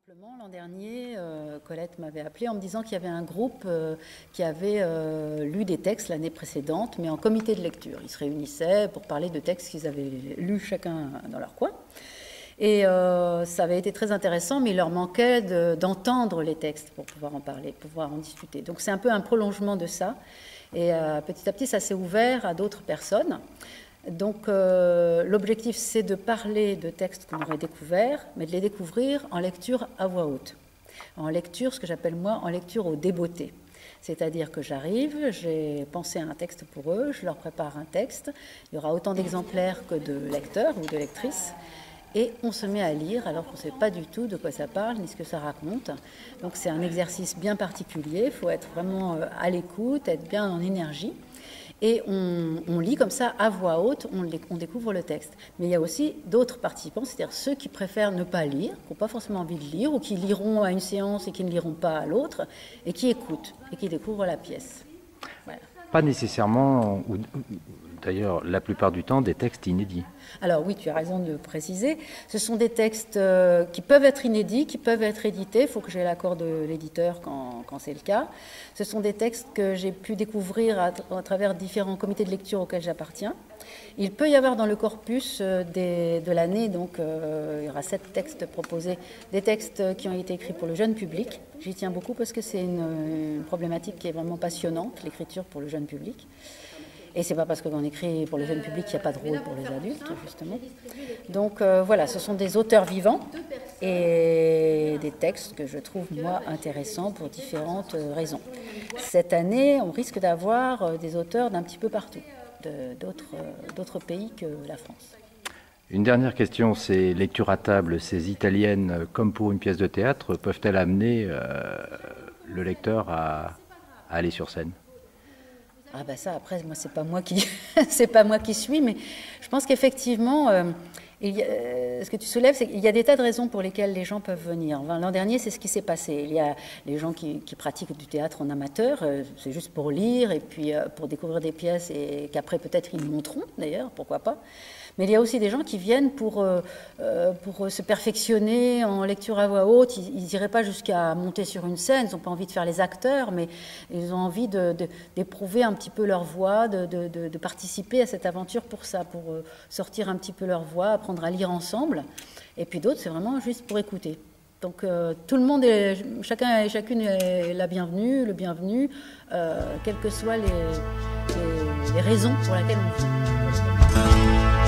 L'an dernier, Colette m'avait appelé en me disant qu'il y avait un groupe qui avait lu des textes l'année précédente, mais en comité de lecture. Ils se réunissaient pour parler de textes qu'ils avaient lus chacun dans leur coin. Et ça avait été très intéressant, mais il leur manquait d'entendre les textes pour pouvoir en parler, pour pouvoir en discuter. Donc c'est un peu un prolongement de ça. Et petit à petit, ça s'est ouvert à d'autres personnes. Donc l'objectif, c'est de parler de textes qu'on aurait découverts, mais de les découvrir en lecture à voix haute. En lecture, ce que j'appelle moi, en lecture au débeauté. C'est-à-dire que j'arrive, j'ai pensé à un texte pour eux, je leur prépare un texte, il y aura autant d'exemplaires que de lecteurs ou de lectrices, et on se met à lire alors qu'on ne sait pas du tout de quoi ça parle ni ce que ça raconte. Donc c'est un exercice bien particulier, il faut être vraiment à l'écoute, être bien en énergie. Et on lit comme ça à voix haute, on découvre le texte. Mais il y a aussi d'autres participants, c'est-à-dire ceux qui préfèrent ne pas lire, qui n'ont pas forcément envie de lire, ou qui liront à une séance et qui ne liront pas à l'autre, et qui écoutent, et qui découvrent la pièce. Voilà. Pas nécessairement, ou d'ailleurs la plupart du temps, des textes inédits. Alors oui, tu as raison de le préciser. Ce sont des textes qui peuvent être inédits, qui peuvent être édités. Il faut que j'ai l'accord de l'éditeur quand c'est le cas. Ce sont des textes que j'ai pu découvrir à travers différents comités de lecture auxquels j'appartiens. Il peut y avoir dans le corpus de l'année, donc il y aura 7 textes proposés, des textes qui ont été écrits pour le jeune public. J'y tiens beaucoup parce que c'est une problématique qui est vraiment passionnante, l'écriture pour le jeune public. Et c'est pas parce qu'on écrit pour le jeune public qu'il n'y a pas de rôle pour les adultes, justement. Donc voilà, ce sont des auteurs vivants et des textes que je trouve, moi, intéressants pour différentes raisons. Cette année, on risque d'avoir des auteurs d'un petit peu partout, d'autres pays que la France. Une dernière question, ces lectures à table, ces italiennes, comme pour une pièce de théâtre, peuvent-elles amener le lecteur à aller sur scène ? Ah ben ça, après, moi, c'est pas moi qui suis, mais je pense qu'effectivement, ce que tu soulèves, c'est qu'il y a des tas de raisons pour lesquelles les gens peuvent venir. L'an dernier, c'est ce qui s'est passé. Il y a les gens qui pratiquent du théâtre en amateur, c'est juste pour lire et puis pour découvrir des pièces et qu'après peut-être ils monteront, d'ailleurs, pourquoi pas. Mais il y a aussi des gens qui viennent pour se perfectionner en lecture à voix haute. Ils n'iraient pas jusqu'à monter sur une scène, ils n'ont pas envie de faire les acteurs, mais ils ont envie d'éprouver un petit peu leur voix, de participer à cette aventure pour ça, pour sortir un petit peu leur voix, apprendre à lire ensemble. Et puis d'autres, c'est vraiment juste pour écouter. Donc tout le monde, chacun et chacune est la bienvenue, le bienvenu, quelles que soient les raisons pour lesquelles on vient.